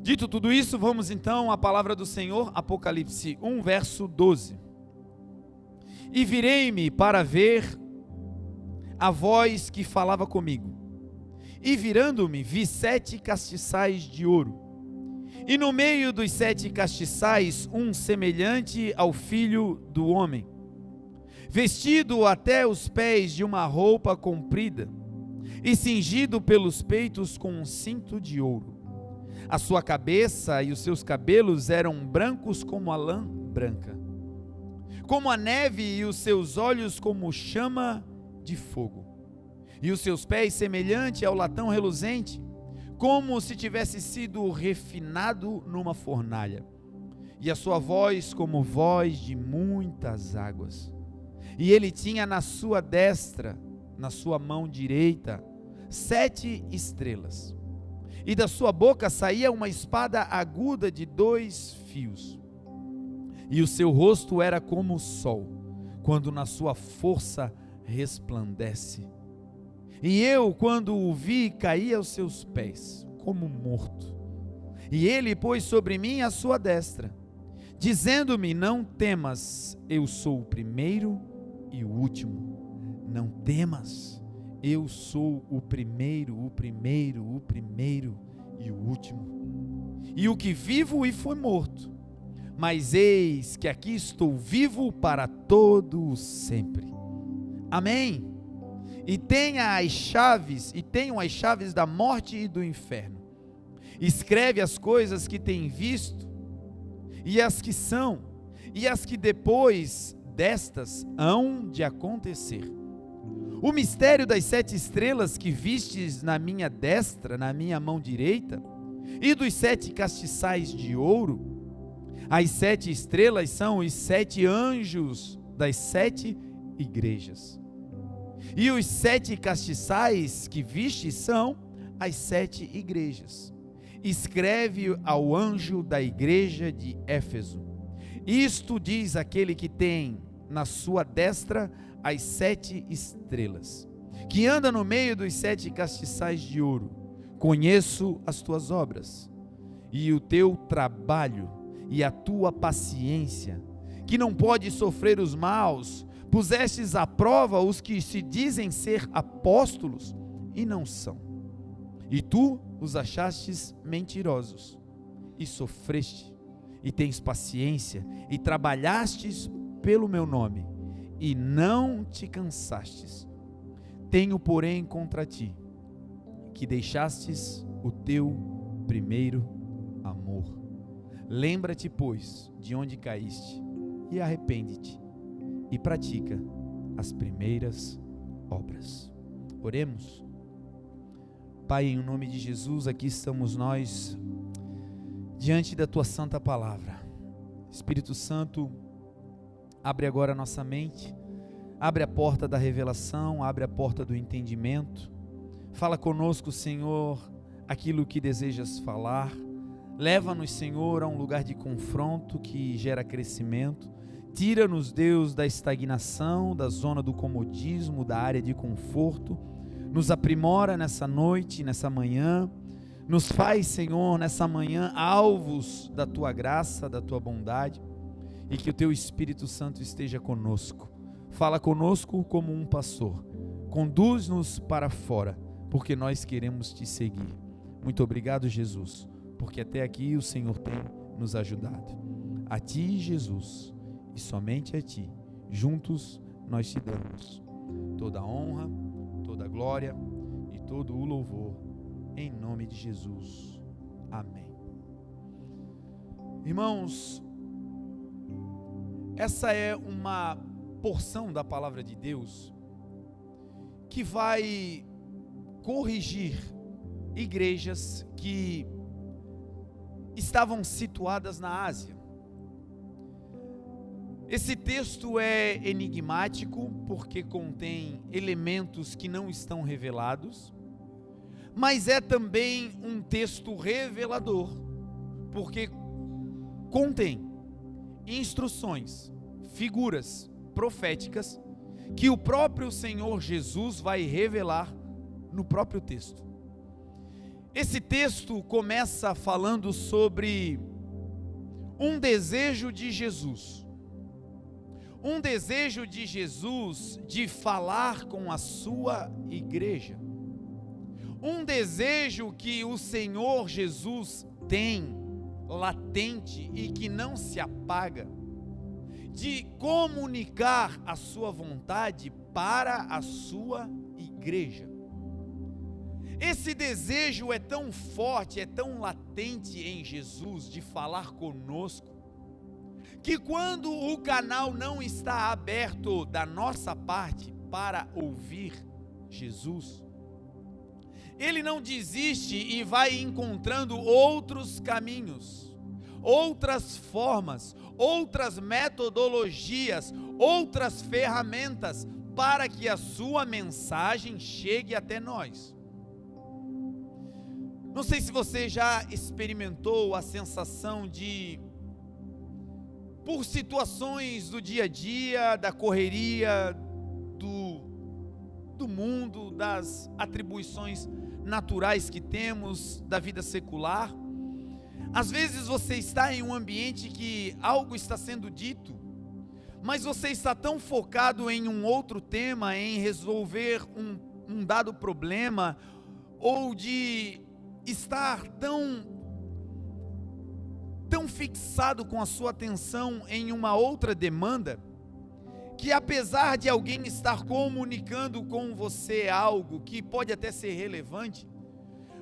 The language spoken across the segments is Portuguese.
Dito tudo isso, vamos então à palavra do Senhor, Apocalipse 1, verso 12. E virei-me para ver a voz que falava comigo. E virando-me, vi 7 castiçais de ouro. E no meio dos 7 castiçais, um semelhante ao Filho do Homem, vestido até os pés de uma roupa comprida, e cingido pelos peitos com um cinto de ouro. A sua cabeça e os seus cabelos eram brancos como a lã branca, como a neve, e os seus olhos como chama de fogo, e os seus pés semelhante ao latão reluzente, como se tivesse sido refinado numa fornalha, e a sua voz como voz de muitas águas. E ele tinha na sua destra, na sua mão direita, 7 estrelas. E da sua boca saía uma espada aguda de 2 fios. E o seu rosto era como o sol, quando na sua força resplandece. E eu, quando o vi, caí aos seus pés, como morto. E ele pôs sobre mim a sua destra, dizendo-me: não temas, eu sou o primeiro e o último. Não temas, eu sou o primeiro e o último. E o que vivo e foi morto, mas eis que aqui estou vivo para todo sempre. Amém. E tenho as chaves da morte e do inferno. Escreve as coisas que tem visto, e as que são, e as que depois destas hão de acontecer. O mistério das 7 estrelas que vistes na minha destra, na minha mão direita, e dos 7 castiçais de ouro. As 7 estrelas são os 7 anjos das 7 igrejas. E os 7 castiçais que vistes são as 7 igrejas. Escreve ao anjo da igreja de Éfeso: isto diz aquele que tem na sua destra as 7 estrelas, que anda no meio dos 7 castiçais de ouro. Conheço as tuas obras, e o teu trabalho, e a tua paciência, que não pode sofrer os maus. Pusestes à prova os que se dizem ser apóstolos, e não são. E tu os achastes mentirosos, e sofreste, e tens paciência, e trabalhastes pelo meu nome, e não te cansastes. Tenho, porém, contra ti, que deixastes o teu primeiro amor. Lembra-te, pois, de onde caíste, e arrepende-te, e pratica as primeiras obras. Oremos. Pai, em nome de Jesus, aqui estamos nós, diante da tua santa palavra. Espírito Santo, abre agora a nossa mente, abre a porta da revelação, abre a porta do entendimento. Fala conosco, Senhor, aquilo que desejas falar. Leva-nos, Senhor, a um lugar de confronto que gera crescimento. Tira-nos, Deus, da estagnação, da zona do comodismo, da área de conforto. Nos aprimora nessa noite, nessa manhã. Nos faz, Senhor, nessa manhã, alvos da tua graça, da tua bondade. E que o teu Espírito Santo esteja conosco. Fala conosco como um pastor. Conduz-nos para fora, porque nós queremos te seguir. Muito obrigado, Jesus, porque até aqui o Senhor tem nos ajudado. A ti, Jesus, e somente a ti, juntos nós te damos toda a honra, toda a glória e todo o louvor, em nome de Jesus. Amém. Irmãos, essa é uma porção da palavra de Deus que vai corrigir igrejas que estavam situadas na Ásia. Esse texto é enigmático porque contém elementos que não estão revelados, mas é também um texto revelador, porque contém instruções, figuras proféticas que o próprio Senhor Jesus vai revelar no próprio texto. Esse texto começa falando sobre um desejo de Jesus. Um desejo de Jesus de falar com a sua igreja. Um desejo que o Senhor Jesus tem latente e que não se apaga, de comunicar a sua vontade para a sua igreja. Esse desejo é tão forte, é tão latente em Jesus de falar conosco, que quando o canal não está aberto da nossa parte para ouvir Jesus, ele não desiste e vai encontrando outros caminhos, outras formas, outras metodologias, outras ferramentas para que a sua mensagem chegue até nós. Não sei se você já experimentou a sensação de, por situações do dia a dia, da correria, do mundo, das atribuições naturais que temos, da vida secular. Às vezes você está em um ambiente que algo está sendo dito, mas você está tão focado em um outro tema, em resolver um dado problema, ou de estar tão fixado com a sua atenção em uma outra demanda, que apesar de alguém estar comunicando com você algo que pode até ser relevante,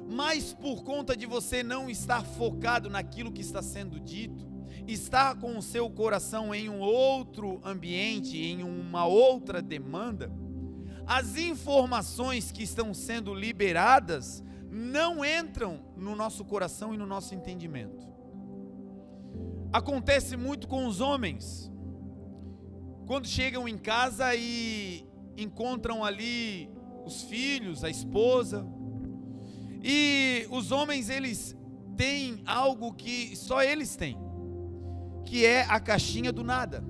mas por conta de você não estar focado naquilo que está sendo dito, estar com o seu coração em um outro ambiente, em uma outra demanda, as informações que estão sendo liberadas não entram no nosso coração e no nosso entendimento. Acontece muito com os homens, quando chegam em casa e encontram ali os filhos, a esposa, e os homens, eles têm algo que só eles têm, que é a caixinha do nada.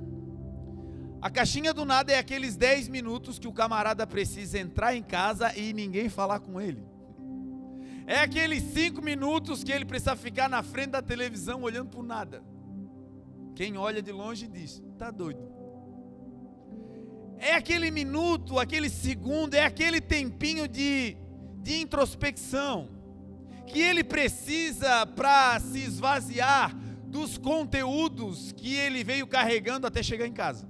A caixinha do nada é aqueles 10 minutos que o camarada precisa entrar em casa e ninguém falar com ele. É aqueles 5 minutos que ele precisa ficar na frente da televisão olhando para o nada. Quem olha de longe diz, tá doido. É aquele minuto, aquele segundo, é aquele tempinho de introspecção que ele precisa para se esvaziar dos conteúdos que ele veio carregando até chegar em casa.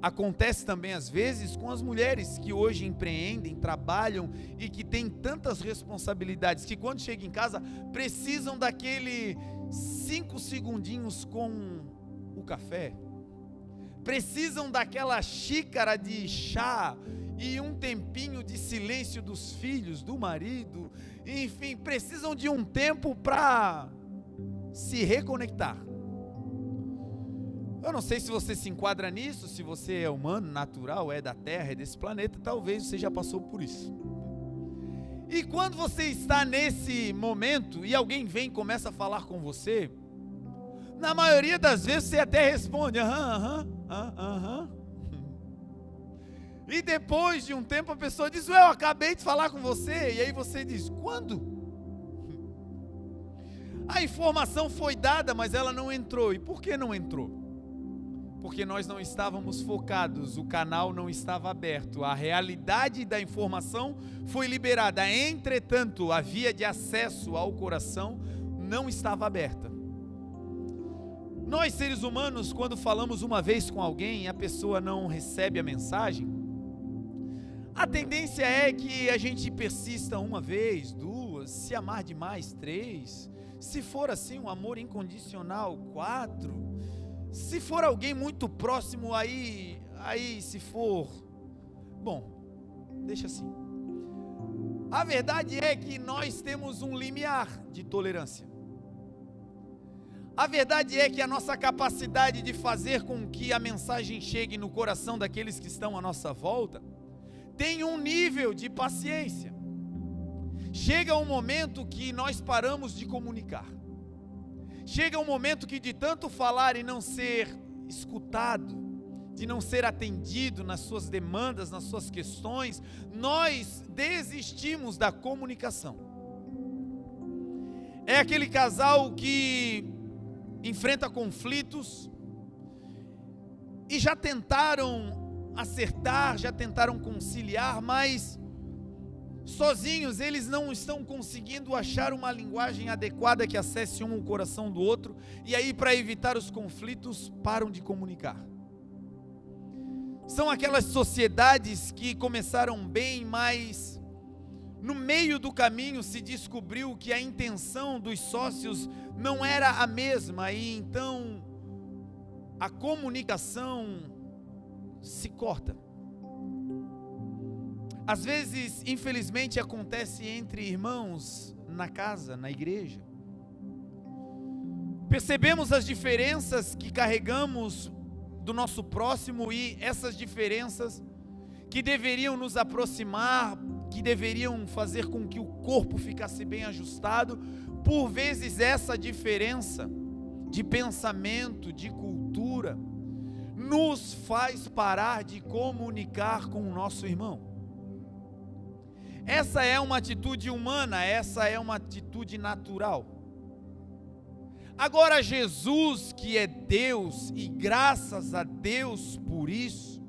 Acontece também às vezes com as mulheres que hoje empreendem, trabalham e que têm tantas responsabilidades que quando chegam em casa precisam daquele 5 segundinhos com o café, precisam daquela xícara de chá e um tempinho de silêncio dos filhos, do marido, enfim, precisam de um tempo para se reconectar. Eu não sei se você se enquadra nisso, se você é humano, natural, é da Terra, é desse planeta, talvez você já passou por isso. E quando você está nesse momento e alguém vem e começa a falar com você, na maioria das vezes você até responde, aham. E depois de um tempo a pessoa diz, eu acabei de falar com você, e aí você diz, quando? A informação foi dada, mas ela não entrou. E por que não entrou? Porque nós não estávamos focados, o canal não estava aberto, a realidade da informação foi liberada, entretanto, a via de acesso ao coração não estava aberta. Nós, seres humanos, quando falamos uma vez com alguém e a pessoa não recebe a mensagem, a tendência é que a gente persista uma vez, 2, se amar demais, 3, se for assim um amor incondicional, 4, se for alguém muito próximo, aí se for, bom, deixa assim. A verdade é que nós temos um limiar de tolerância. A verdade é que a nossa capacidade de fazer com que a mensagem chegue no coração daqueles que estão à nossa volta tem um nível de paciência. Chega um momento que nós paramos de comunicar. Chega um momento que de tanto falar e não ser escutado, de não ser atendido nas suas demandas, nas suas questões, nós desistimos da comunicação. é aquele casal que enfrenta conflitos e já tentaram acertar, já tentaram conciliar, mas sozinhos eles não estão conseguindo achar uma linguagem adequada que acesse um o coração do outro, e aí, para evitar os conflitos, param de comunicar. São aquelas sociedades que começaram bem, mas no meio do caminho se descobriu que a intenção dos sócios não era a mesma, e então a comunicação se corta. Às vezes, infelizmente, acontece entre irmãos na casa, na igreja. Percebemos as diferenças que carregamos do nosso próximo, e essas diferenças que deveriam nos aproximar, que deveriam fazer com que o corpo ficasse bem ajustado, por vezes essa diferença de pensamento, de cultura, nos faz parar de comunicar com o nosso irmão. Essa é uma atitude humana, essa é uma atitude natural. Agora, Jesus, que é Deus, e graças a Deus por isso,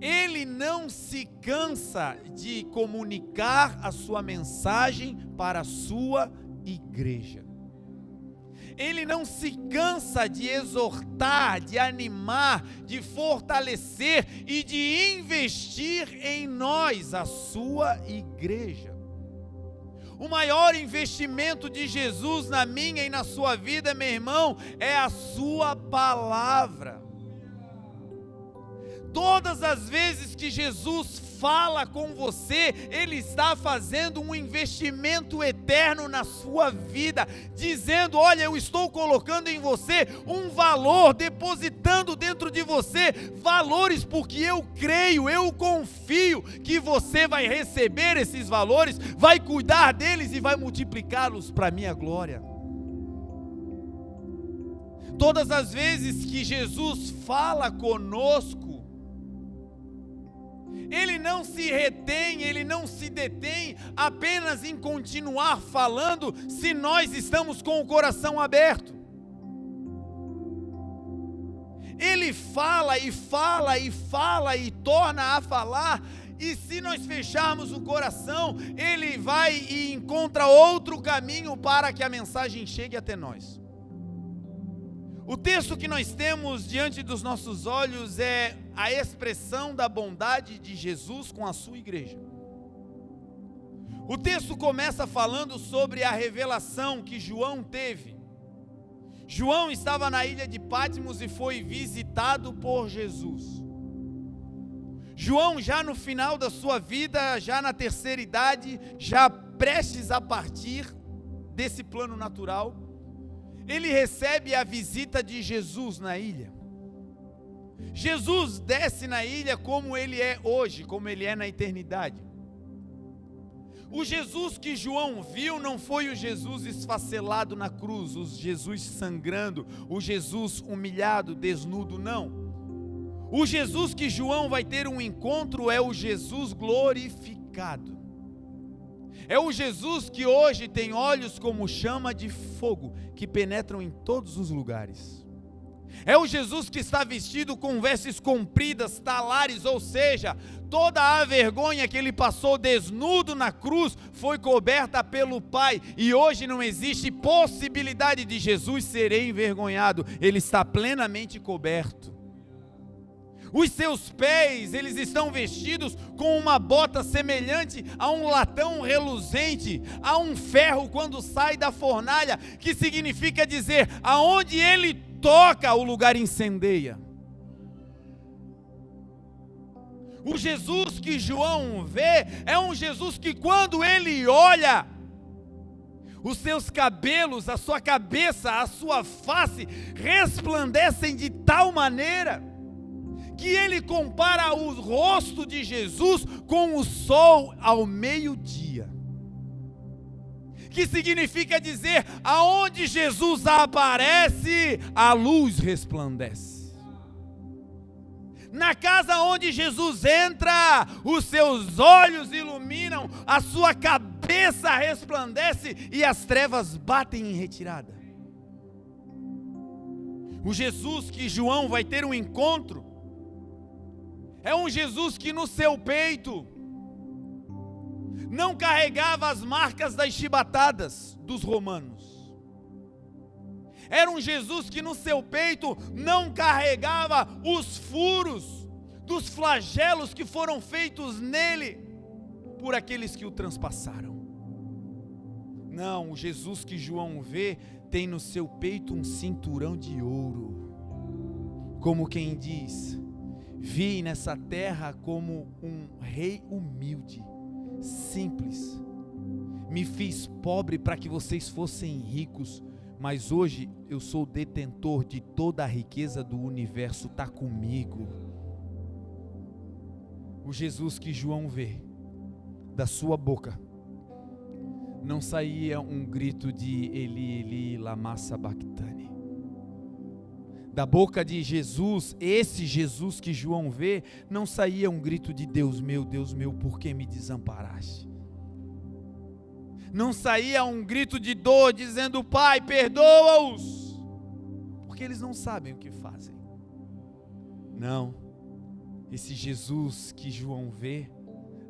Ele não se cansa de comunicar a sua mensagem para a sua igreja. Ele não se cansa de exortar, de animar, de fortalecer e de investir em nós, a sua igreja. O maior investimento de Jesus na minha e na sua vida, meu irmão, é a sua palavra. Todas as vezes que Jesus fala com você, Ele está fazendo um investimento eterno na sua vida, dizendo: olha, eu estou colocando em você um valor, depositando dentro de você valores, porque eu creio, eu confio que você vai receber esses valores, vai cuidar deles e vai multiplicá-los para a minha glória. Todas as vezes que Jesus fala conosco, Ele não se retém, Ele não se detém apenas em continuar falando, se nós estamos com o coração aberto. Ele fala e fala e fala e torna a falar, e se nós fecharmos o coração, Ele vai e encontra outro caminho para que a mensagem chegue até nós. O texto que nós temos diante dos nossos olhos é a expressão da bondade de Jesus com a sua igreja. O texto começa falando sobre a revelação que João teve. João estava na ilha de Patmos e foi visitado por Jesus. João, já no final da sua vida, já na terceira idade, já prestes a partir desse plano natural, ele recebe a visita de Jesus na ilha. Jesus desce na ilha como ele é hoje, como ele é na eternidade. O Jesus que João viu não foi o Jesus esfacelado na cruz, o Jesus sangrando, o Jesus humilhado, desnudo, não. O Jesus que João vai ter um encontro é o Jesus glorificado. É o Jesus que hoje tem olhos como chama de fogo, que penetram em todos os lugares. É o Jesus que está vestido com vestes compridas, talares, ou seja, toda a vergonha que ele passou desnudo na cruz foi coberta pelo Pai, e hoje não existe possibilidade de Jesus ser envergonhado, ele está plenamente coberto. Os seus pés, eles estão vestidos com uma bota semelhante a um latão reluzente, a um ferro quando sai da fornalha, que significa dizer, aonde ele toca, o lugar incendeia. O Jesus que João vê é um Jesus que, quando ele olha, os seus cabelos, a sua cabeça, a sua face resplandecem de tal maneira que ele compara o rosto de Jesus com o sol ao meio-dia, que significa dizer, aonde Jesus aparece, a luz resplandece. Na casa onde Jesus entra, os seus olhos iluminam, a sua cabeça cabeça resplandece e as trevas batem em retirada. O Jesus que João vai ter um encontro é um Jesus que no seu peito não carregava as marcas das chibatadas dos romanos. Era um Jesus que no seu peito não carregava os furos dos flagelos que foram feitos nele por aqueles que o transpassaram. Não, o Jesus que João vê tem no seu peito um cinturão de ouro. Como quem diz: vi nessa terra como um rei humilde, simples. Me fiz pobre para que vocês fossem ricos, mas hoje eu sou detentor de toda a riqueza do universo, está comigo. O Jesus que João vê, da sua boca não saía um grito de Eli, Eli, lama sabachthani. Da boca de Jesus, esse Jesus que João vê, não saía um grito de Deus meu, por que me desamparaste? Não saía um grito de dor dizendo: Pai, perdoa-os, porque eles não sabem o que fazem. Não, esse Jesus que João vê,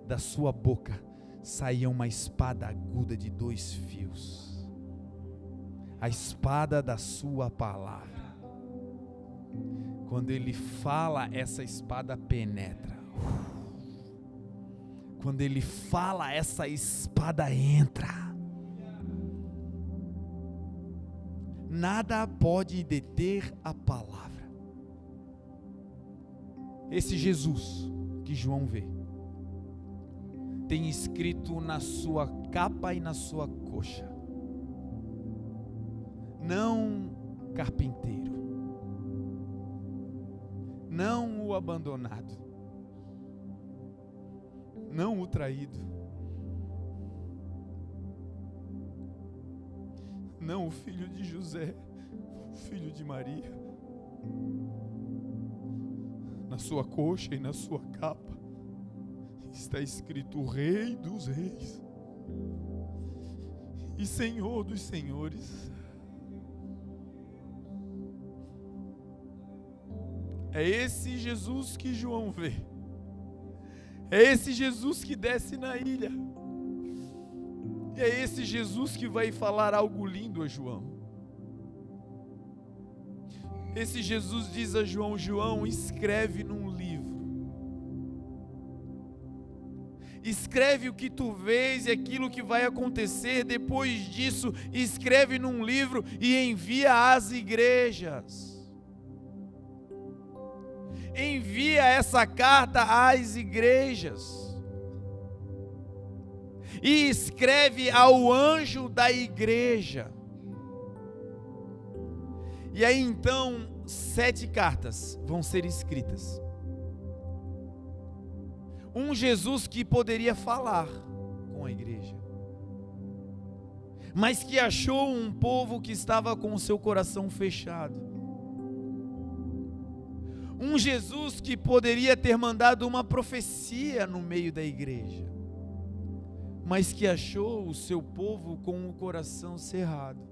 da sua boca saía uma espada aguda de 2 fios, a espada da sua palavra. Quando ele fala, essa espada penetra. Quando ele fala, essa espada entra. Nada pode deter a palavra. Esse Jesus que João vê tem escrito na sua capa e na sua coxa: não carpinteiro, não o abandonado, não o traído, não o filho de José, o filho de Maria. Na sua coxa e na sua capa está escrito: o Rei dos Reis e Senhor dos Senhores. É esse Jesus que João vê. É esse Jesus que desce na ilha. E é esse Jesus que vai falar algo lindo a João. Esse Jesus diz a João: João, escreve num livro. Escreve o que tu vês e aquilo que vai acontecer depois disso. Escreve num livro e envia às igrejas. Envia essa carta às igrejas. E escreve ao anjo da igreja. E aí então 7 cartas vão ser escritas. Um Jesus que poderia falar com a igreja, mas que achou um povo que estava com o seu coração fechado. Um Jesus que poderia ter mandado uma profecia no meio da igreja, mas que achou o seu povo com o coração cerrado.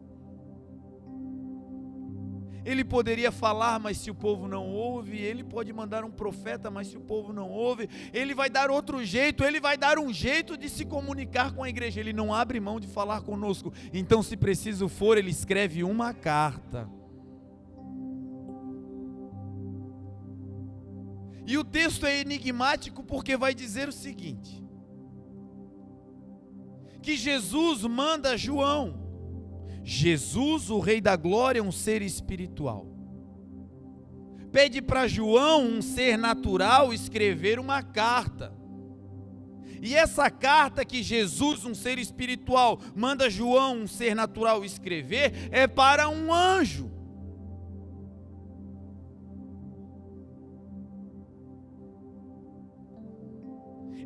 Ele poderia falar, mas se o povo não ouve, ele pode mandar um profeta, mas se o povo não ouve, ele vai dar outro jeito, ele vai dar um jeito de se comunicar com a igreja. Ele não abre mão de falar conosco. Então, se preciso for, ele escreve uma carta. E o texto é enigmático porque vai dizer o seguinte: que Jesus manda João. Jesus, o Rei da Glória, um ser espiritual, pede para João, um ser natural, escrever uma carta. E essa carta que Jesus, um ser espiritual, manda João, um ser natural, escrever, é para um anjo.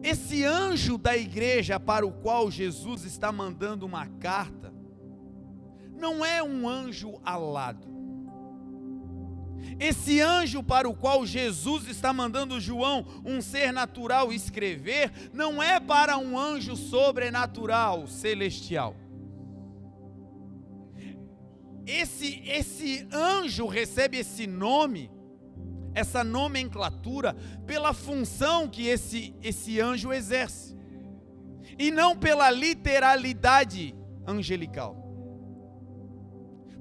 Esse anjo da igreja para o qual Jesus está mandando uma carta, não é um anjo alado. Esse anjo para o qual Jesus está mandando João, um ser natural, escrever, não é para um anjo sobrenatural, celestial. Esse anjo recebe esse nome, essa nomenclatura, pela função que esse anjo exerce, e não pela literalidade angelical.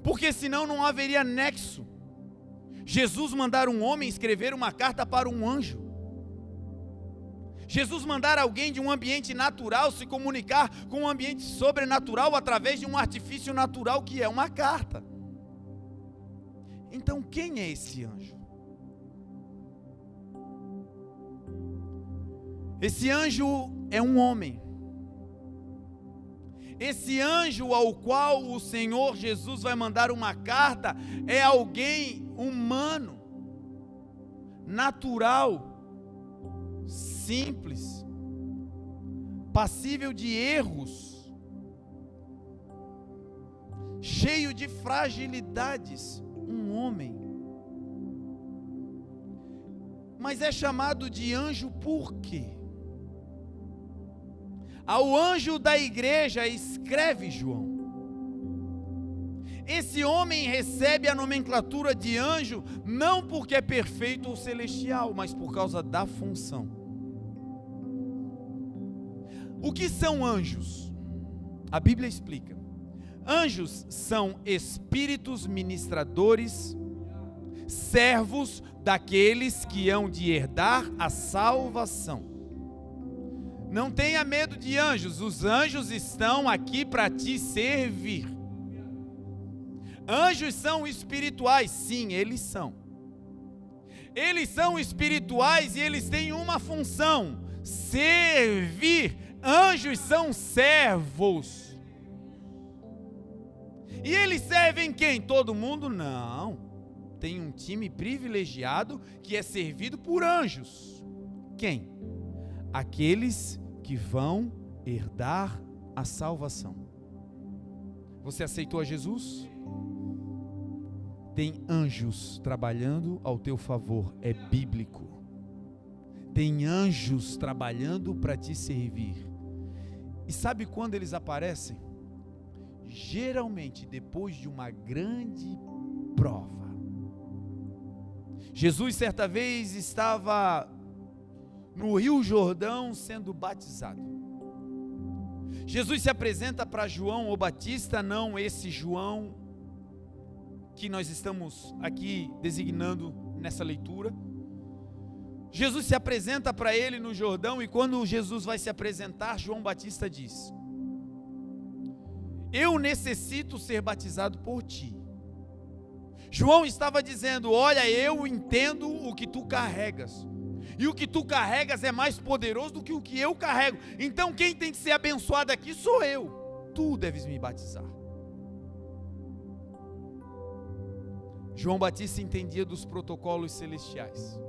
Porque senão não haveria nexo. Jesus mandar um homem escrever uma carta para um anjo. Jesus mandar alguém de um ambiente natural se comunicar com um ambiente sobrenatural através de um artifício natural que é uma carta. Então quem é esse anjo? Esse anjo é um homem. Esse anjo ao qual o Senhor Jesus vai mandar uma carta é alguém humano, natural, simples, passível de erros, cheio de fragilidades, um homem. Mas é chamado de anjo por quê? Ao anjo da igreja escreve João. Esse homem recebe a nomenclatura de anjo não porque é perfeito ou celestial, mas por causa da função. O que são anjos? A Bíblia explica. Anjos são espíritos ministradores, servos daqueles que hão de herdar a salvação. Não tenha medo de anjos, os anjos estão aqui para te servir. Anjos são espirituais, sim, eles são. Eles são espirituais e eles têm uma função: servir. Anjos são servos. E eles servem quem? Todo mundo? Não. Tem um time privilegiado que é servido por anjos. Quem? Aqueles que vão herdar a salvação. Você aceitou a Jesus? Tem anjos trabalhando ao teu favor, é bíblico. Tem anjos trabalhando para te servir. E sabe quando eles aparecem? Geralmente depois de uma grande prova. Jesus certa vez estava no Rio Jordão sendo batizado. Jesus se apresenta para João o Batista, não esse João que nós estamos aqui designando nessa leitura. Jesus se apresenta para ele no Jordão, e quando Jesus vai se apresentar, João Batista diz: eu necessito ser batizado por ti. João estava dizendo: olha, eu entendo o que tu carregas, e o que tu carregas é mais poderoso do que o que eu carrego. Então quem tem que ser abençoado aqui sou eu. Tu deves me batizar. João Batista entendia dos protocolos celestiais,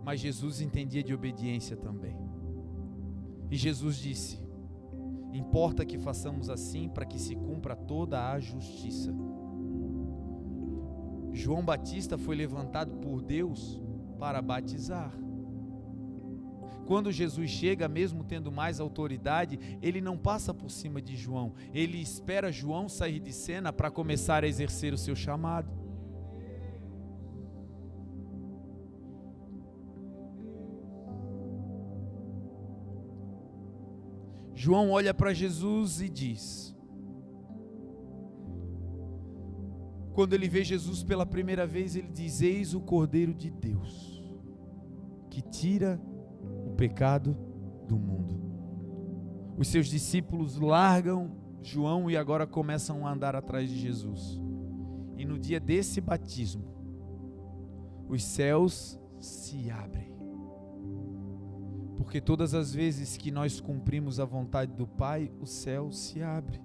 mas Jesus entendia de obediência também. E Jesus disse: importa que façamos assim para que se cumpra toda a justiça. João Batista foi levantado por Deus para batizar. Quando Jesus chega, mesmo tendo mais autoridade, ele não passa por cima de João. Ele espera João sair de cena para começar a exercer o seu chamado. João olha para Jesus e diz, quando ele vê Jesus pela primeira vez, ele diz: eis o Cordeiro de Deus, que tira o pecado do mundo. Os seus discípulos largam João e agora começam a andar atrás de Jesus. E no dia desse batismo, os céus se abrem. Porque todas as vezes que nós cumprimos a vontade do Pai, o céu se abre.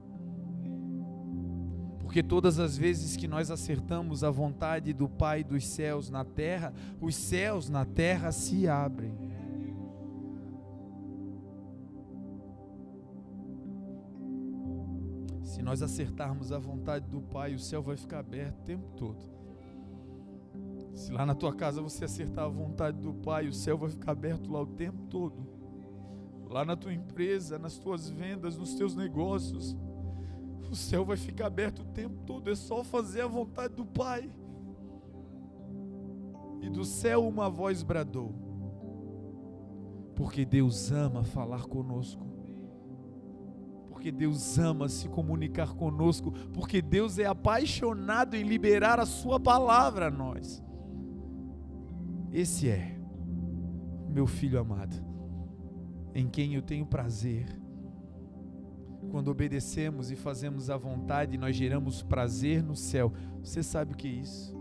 Porque todas as vezes que nós acertamos a vontade do Pai dos céus na terra, os céus na terra se abrem. Se nós acertarmos a vontade do Pai, o céu vai ficar aberto o tempo todo. Se lá na tua casa você acertar a vontade do Pai, o céu vai ficar aberto lá o tempo todo. Lá na tua empresa, nas tuas vendas, nos teus negócios, o céu vai ficar aberto o tempo todo. É só fazer a vontade do Pai. E do céu uma voz bradou, porque Deus ama falar conosco, porque Deus ama se comunicar conosco, porque Deus é apaixonado em liberar a sua palavra a nós. Esse é meu filho amado, em quem eu tenho prazer. Quando obedecemos e fazemos a vontade, nós geramos prazer no céu. Você sabe o que é isso?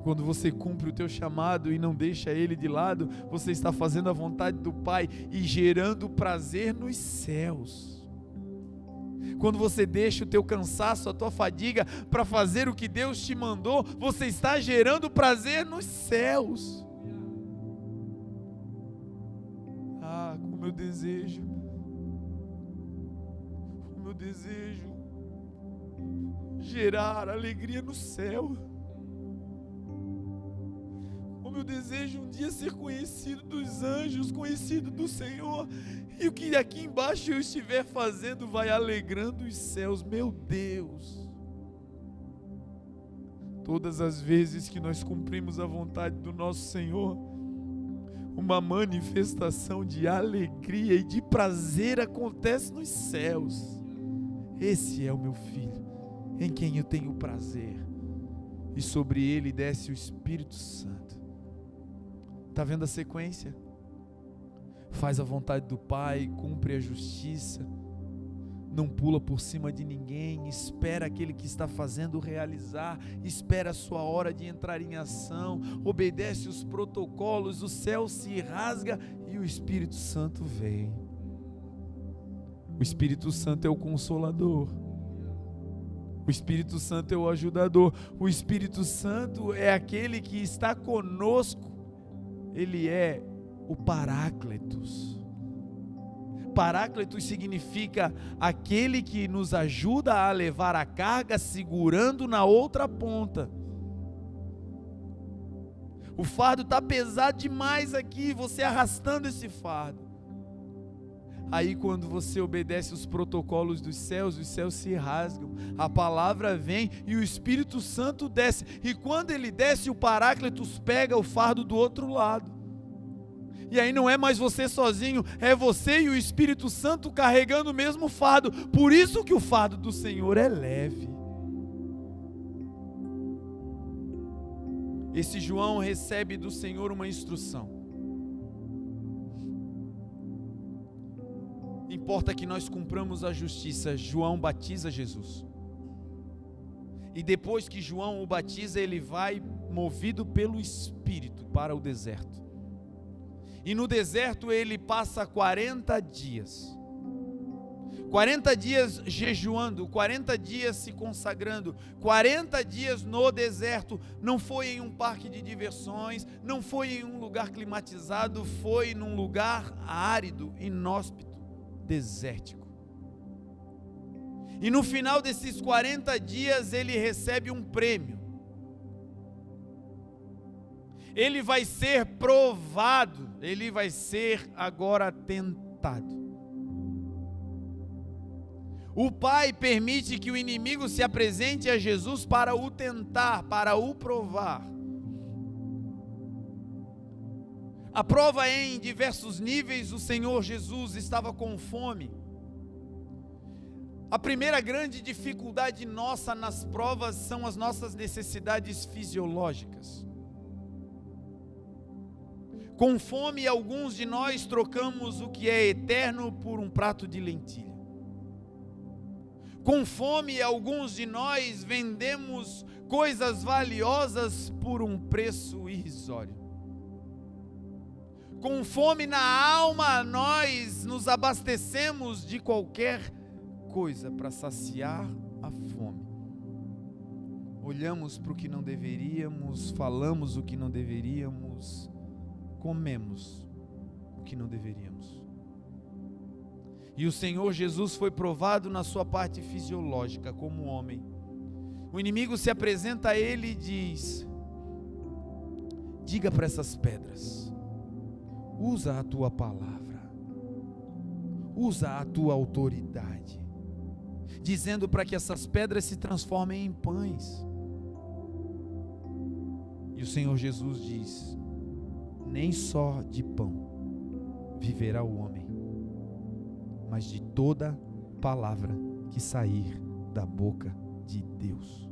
Quando você cumpre o teu chamado e não deixa ele de lado, você está fazendo a vontade do Pai e gerando prazer nos céus. Quando você deixa o teu cansaço, a tua fadiga para fazer o que Deus te mandou, você está gerando prazer nos céus. Ah, como eu desejo gerar alegria no céu. Como eu desejo um dia ser conhecido dos anjos, conhecido do Senhor, e o que aqui embaixo eu estiver fazendo vai alegrando os céus. Meu Deus, todas as vezes que nós cumprimos a vontade do nosso Senhor, uma manifestação de alegria e de prazer acontece nos céus. Esse é o meu filho, em quem eu tenho prazer, e sobre ele desce o Espírito Santo. Está vendo a sequência? Faz a vontade do Pai, cumpre a justiça, não pula por cima de ninguém, espera aquele que está fazendo realizar, espera a sua hora de entrar em ação, obedece os protocolos, o céu se rasga e o Espírito Santo vem. O Espírito Santo é o Consolador, o Espírito Santo é o ajudador, o Espírito Santo é aquele que está conosco. Ele é o Paráclitos. Paráclitos significa aquele que nos ajuda a levar a carga segurando na outra ponta. O fardo está pesado demais aqui, você arrastando esse fardo. Aí quando você obedece os protocolos dos céus, os céus se rasgam, a palavra vem e o Espírito Santo desce, e quando ele desce, o Paráclitos pega o fardo do outro lado, e aí não é mais você sozinho, é você e o Espírito Santo carregando o mesmo fardo. Por isso que o fardo do Senhor é leve. Esse João recebe do Senhor uma instrução. Importa que nós cumpramos a justiça. João batiza Jesus. E depois que João o batiza, ele vai movido pelo Espírito para o deserto. E no deserto ele passa 40 dias. 40 dias jejuando, 40 dias se consagrando, 40 dias no deserto. Não foi em um parque de diversões, não foi em um lugar climatizado, foi num lugar árido, inóspito, desértico. E no final desses 40 dias ele recebe um prêmio. Ele vai ser provado, ele vai ser agora tentado. O Pai permite que o inimigo se apresente a Jesus para o tentar, para o provar. A prova é em diversos níveis. O Senhor Jesus estava com fome. A primeira grande dificuldade nossa nas provas são as nossas necessidades fisiológicas. Com fome, alguns de nós trocamos o que é eterno por um prato de lentilha. Com fome, alguns de nós vendemos coisas valiosas por um preço irrisório. Com fome na alma, nós nos abastecemos de qualquer coisa para saciar a fome. Olhamos para o que não deveríamos, falamos o que não deveríamos, comemos o que não deveríamos. E o Senhor Jesus foi provado na sua parte fisiológica como homem. O inimigo se apresenta a ele e diz: diga para essas pedras, usa a tua palavra, usa a tua autoridade, dizendo para que essas pedras se transformem em pães. E o Senhor Jesus diz: nem só de pão viverá o homem, mas de toda palavra que sair da boca de Deus.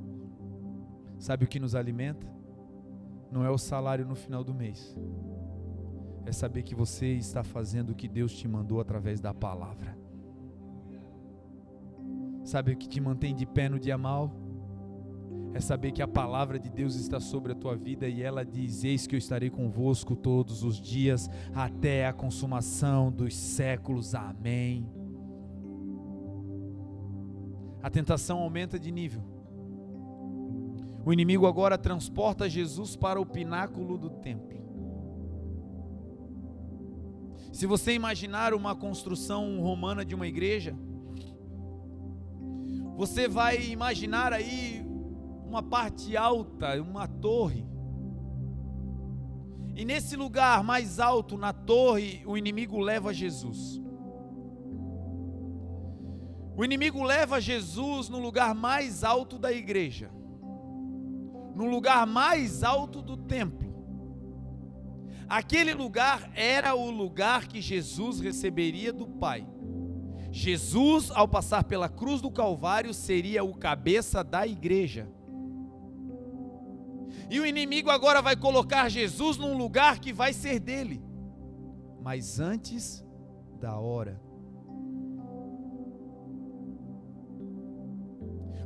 Sabe o que nos alimenta? Não é o salário no final do mês, é saber que você está fazendo o que Deus te mandou através da palavra. Sabe o que te mantém de pé no dia mau? É saber que a palavra de Deus está sobre a tua vida e ela diz: eis que eu estarei convosco todos os dias até a consumação dos séculos. Amém. A tentação aumenta de nível. O inimigo agora transporta Jesus para o pináculo do templo. Se você imaginar uma construção romana de uma igreja, você vai imaginar aí uma parte alta, uma torre. E nesse lugar mais alto, na torre, o inimigo leva Jesus. O inimigo leva Jesus no lugar mais alto da igreja, no lugar mais alto do templo. Aquele lugar era o lugar que Jesus receberia do Pai. Jesus, ao passar pela cruz do Calvário, seria o cabeça da igreja. E o inimigo agora vai colocar Jesus num lugar que vai ser dele, mas antes da hora.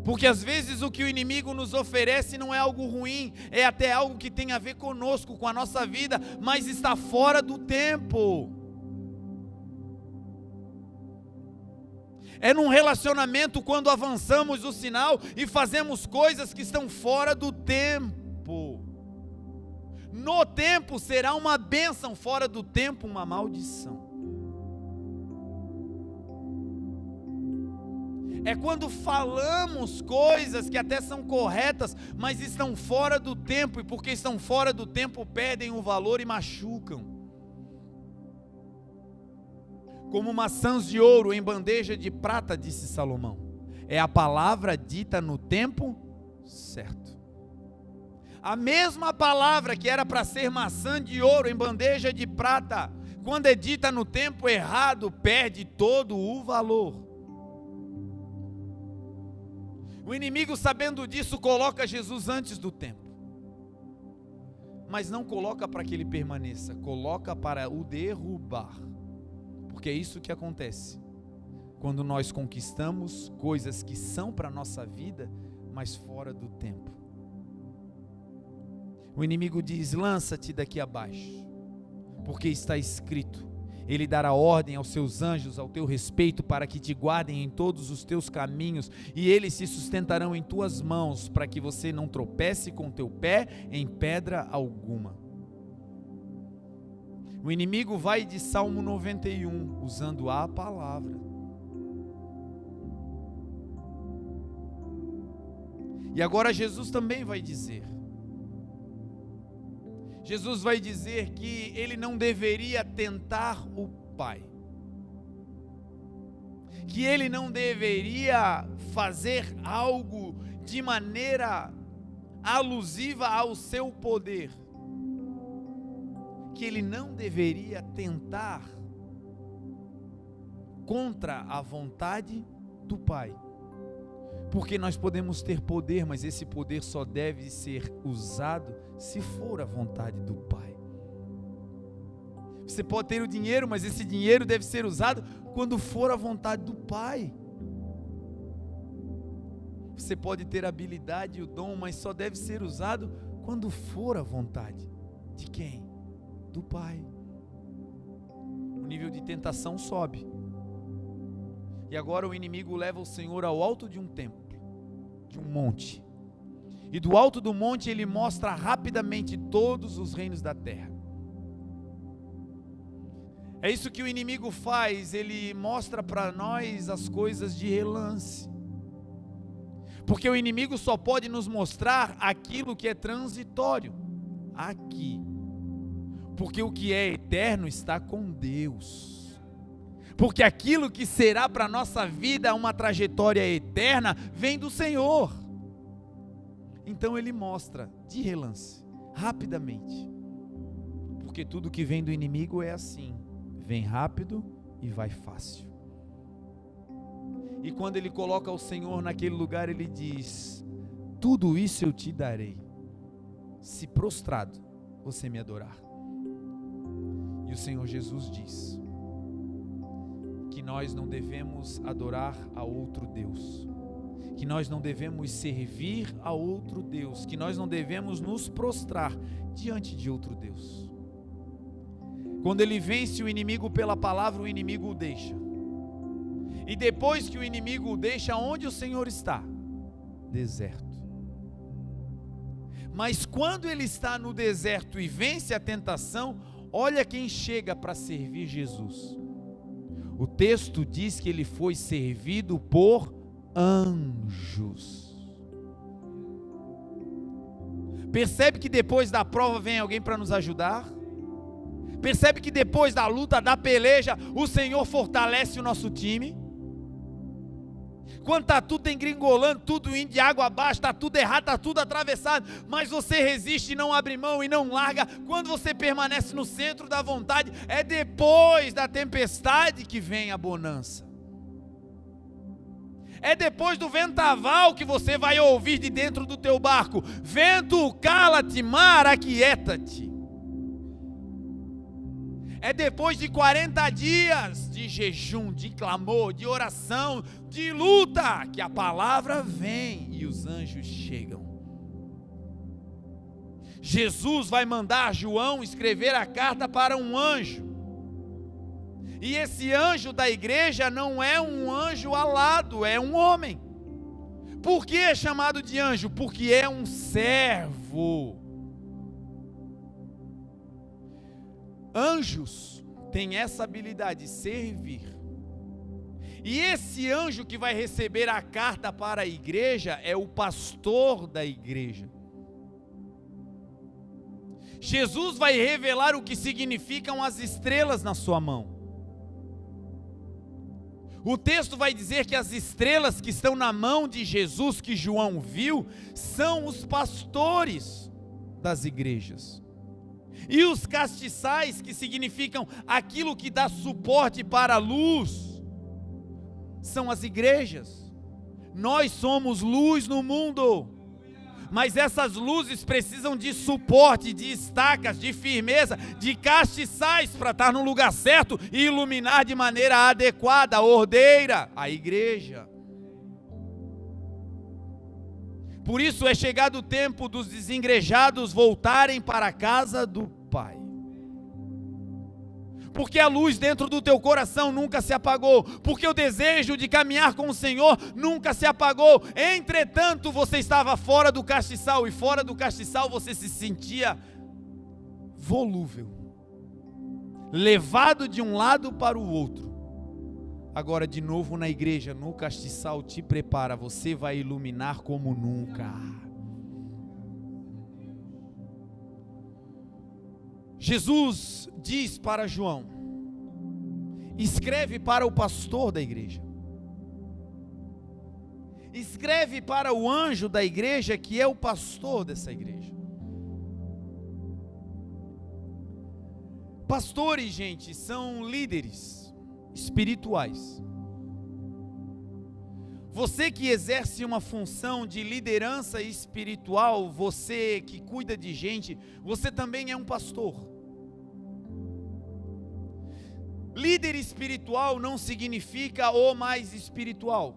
Porque às vezes o que o inimigo nos oferece não é algo ruim, é até algo que tem a ver conosco, com a nossa vida, mas está fora do tempo. É num relacionamento quando avançamos o sinal e fazemos coisas que estão fora do tempo. No tempo será uma bênção, fora do tempo uma maldição. É quando falamos coisas que até são corretas, mas estão fora do tempo, e porque estão fora do tempo perdem o valor e machucam. Como maçãs de ouro em bandeja de prata, disse Salomão. É a palavra dita no tempo certo. A mesma palavra que era para ser maçã de ouro em bandeja de prata, quando é dita no tempo errado, perde todo o valor. O inimigo, sabendo disso, coloca Jesus antes do tempo. Mas não coloca para que ele permaneça, coloca para o derrubar. Porque é isso que acontece quando nós conquistamos coisas que são para a nossa vida, mas fora do tempo. O inimigo diz: lança-te daqui abaixo, porque está escrito: ele dará ordem aos seus anjos ao teu respeito, para que te guardem em todos os teus caminhos, e eles se sustentarão em tuas mãos, para que você não tropece com teu pé em pedra alguma. O inimigo vai de Salmo 91, usando a palavra. E agora Jesus também vai dizer. Jesus vai dizer que ele não deveria tentar o Pai. Que ele não deveria fazer algo de maneira alusiva ao seu poder. Que ele não deveria tentar contra a vontade do Pai. Porque nós podemos ter poder, mas esse poder só deve ser usado se for a vontade do Pai. Você pode ter o dinheiro, mas esse dinheiro deve ser usado quando for a vontade do Pai. Você pode ter a habilidade e o dom, mas só deve ser usado quando for a vontade de quem? Do Pai. O nível de tentação sobe. E agora o inimigo leva o Senhor ao alto de um templo, de um monte. E do alto do monte ele mostra rapidamente todos os reinos da terra. É isso que o inimigo faz, ele mostra para nós as coisas de relance. Porque o inimigo só pode nos mostrar aquilo que é transitório aqui. Porque o que é eterno está com Deus. Porque aquilo que será para a nossa vida uma trajetória eterna vem do Senhor. Então ele mostra de relance, rapidamente. Porque tudo que vem do inimigo é assim: vem rápido e vai fácil. E quando ele coloca o Senhor naquele lugar, ele diz: tudo isso eu te darei, se prostrado você me adorar. E o Senhor Jesus diz que nós não devemos adorar a outro Deus, que nós não devemos servir a outro Deus, que nós não devemos nos prostrar diante de outro Deus. Quando ele vence o inimigo pela palavra, o inimigo o deixa. E depois que o inimigo o deixa, onde o Senhor está? Deserto. Mas quando ele está no deserto e vence a tentação, olha quem chega para servir Jesus. O texto diz que ele foi servido por anjos. Percebe que depois da prova vem alguém para nos ajudar? Percebe que depois da luta, da peleja, o Senhor fortalece o nosso time? Quando está tudo engringolando, tudo indo de água abaixo, está tudo errado, está tudo atravessado, mas você resiste e não abre mão e não larga. Quando você permanece no centro da vontade, é depois da tempestade que vem a bonança. É depois do vendaval que você vai ouvir de dentro do teu barco: vento, cala-te, mar, aquieta-te. É depois de 40 dias de jejum, de clamor, de oração, de luta, que a palavra vem e os anjos chegam. Jesus vai mandar João escrever a carta para um anjo. E esse anjo da igreja não é um anjo alado, é um homem. Por que é chamado de anjo? Porque é um servo. Anjos têm essa habilidade de servir. E esse anjo que vai receber a carta para a igreja é o pastor da igreja. Jesus vai revelar o que significam as estrelas na sua mão. O texto vai dizer que as estrelas que estão na mão de Jesus, que João viu, são os pastores das igrejas. E os castiçais, que significam aquilo que dá suporte para a luz, são as igrejas. Nós somos luz no mundo, mas essas luzes precisam de suporte, de estacas, de firmeza, de castiçais para estar no lugar certo e iluminar de maneira adequada, ordeira, a igreja. Por isso é chegado o tempo dos desengrejados voltarem para a casa do Pai. Porque a luz dentro do teu coração nunca se apagou. Porque o desejo de caminhar com o Senhor nunca se apagou. Entretanto, você estava fora do castiçal. E fora do castiçal você se sentia volúvel, levado de um lado para o outro. Agora de novo na igreja, no castiçal, te prepara, você vai iluminar como nunca. Jesus diz para João: escreve para o pastor da igreja, escreve para o anjo da igreja, que é o pastor dessa igreja. Pastores, gente, são líderes espirituais. Você que exerce uma função de liderança espiritual, você que cuida de gente, você também é um pastor. Líder espiritual não significa o mais espiritual.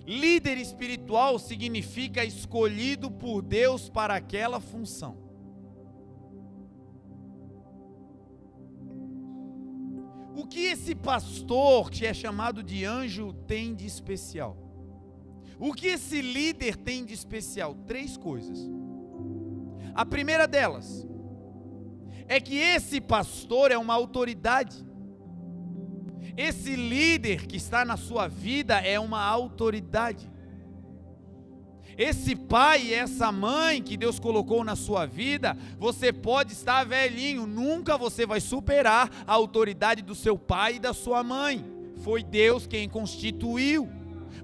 Líder espiritual significa escolhido por Deus para aquela função. O que esse pastor, que é chamado de anjo, tem de especial? O que esse líder tem de especial? 3 coisas. A primeira delas é que esse pastor é uma autoridade. Esse líder que está na sua vida é uma autoridade. Esse pai e essa mãe que Deus colocou na sua vida, você pode estar velhinho, nunca você vai superar a autoridade do seu pai e da sua mãe. Foi Deus quem constituiu.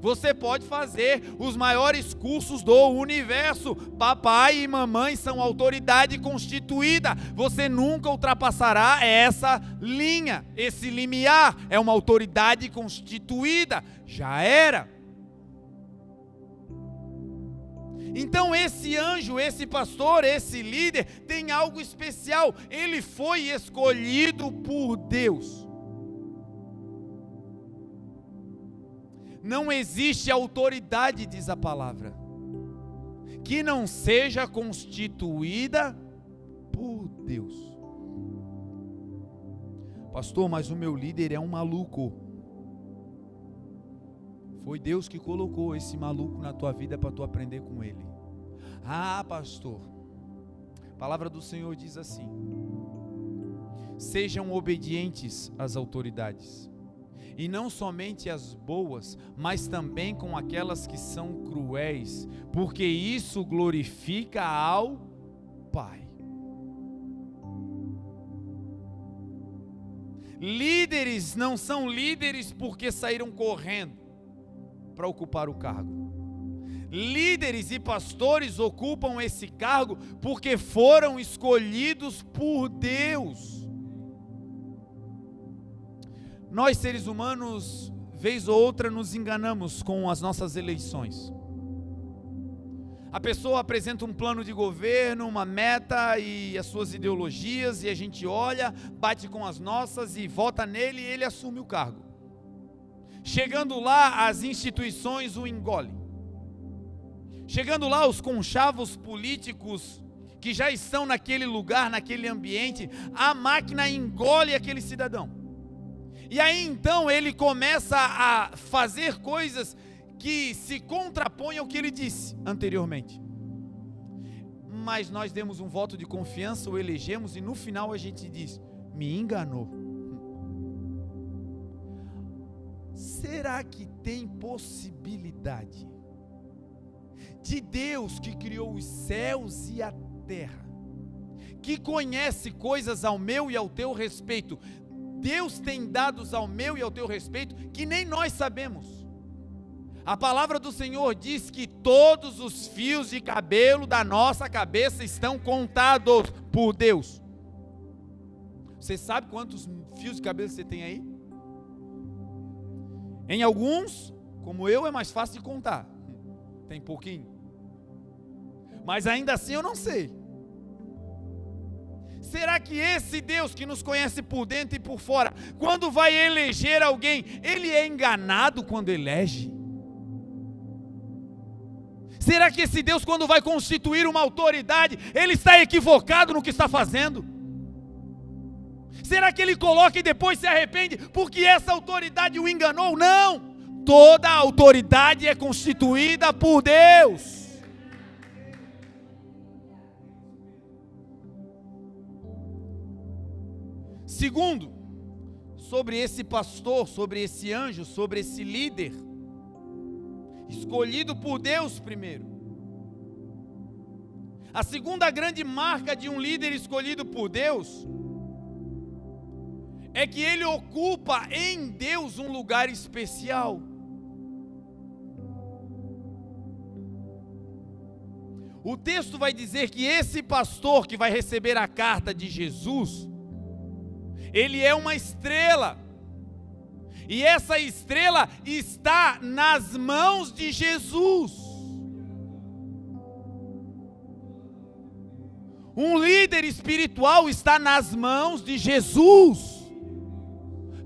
Você pode fazer os maiores cursos do universo. Papai e mamãe são autoridade constituída. Você nunca ultrapassará essa linha. Esse limiar é uma autoridade constituída. Já era. Então esse anjo, esse pastor, esse líder tem algo especial. Ele foi escolhido por Deus. Não existe autoridade, diz a palavra, que não seja constituída por Deus. Pastor, mas o meu líder é um maluco. Foi Deus que colocou esse maluco na tua vida para tu aprender com ele. Ah, pastor, a palavra do Senhor diz assim: sejam obedientes às autoridades, e não somente as boas, mas também com aquelas que são cruéis, porque isso glorifica ao Pai. Líderes não são líderes porque saíram correndo para ocupar o cargo. Líderes e pastores ocupam esse cargo porque foram escolhidos por Deus. Nós, seres humanos, vez ou outra nos enganamos com as nossas eleições. A pessoa apresenta um plano de governo, uma meta e as suas ideologias, e a gente olha, bate com as nossas e vota nele, e ele assume o cargo. Chegando lá, as instituições o engolem. Chegando lá, os conchavos políticos que já estão naquele lugar, naquele ambiente, a máquina engole aquele cidadão. E aí então ele começa a fazer coisas que se contrapõem ao que ele disse anteriormente. Mas nós demos um voto de confiança, o elegemos, e no final a gente diz: me enganou. Será que tem possibilidade de Deus, que criou os céus e a terra, que conhece coisas ao meu e ao teu respeito, Deus tem dados ao meu e ao teu respeito que nem nós sabemos? A palavra do Senhor diz que todos os fios de cabelo da nossa cabeça estão contados por Deus. Você sabe quantos fios de cabelo você tem aí? Em alguns, como eu, é mais fácil de contar. Tem pouquinho. Mas ainda assim eu não sei. Será que esse Deus que nos conhece por dentro e por fora, quando vai eleger alguém, ele é enganado quando elege? Será que esse Deus, quando vai constituir uma autoridade, ele está equivocado no que está fazendo? Será que ele coloca e depois se arrepende porque essa autoridade o enganou? Não! Toda a autoridade é constituída por Deus. Segundo, sobre esse pastor, sobre esse anjo, sobre esse líder, escolhido por Deus primeiro. A segunda grande marca de um líder escolhido por Deus é que ele ocupa em Deus um lugar especial. O texto vai dizer que esse pastor que vai receber a carta de Jesus, ele é uma estrela, e essa estrela está nas mãos de Jesus. Um líder espiritual está nas mãos de Jesus.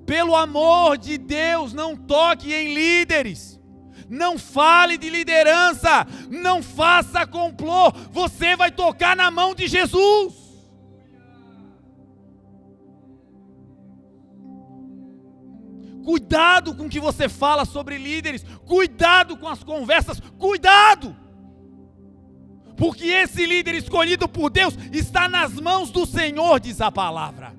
Pelo amor de Deus, não toque em líderes, não fale de liderança, não faça complô, você vai tocar na mão de Jesus. Cuidado com o que você fala sobre líderes, cuidado com as conversas, cuidado! Porque esse líder escolhido por Deus está nas mãos do Senhor, diz a palavra.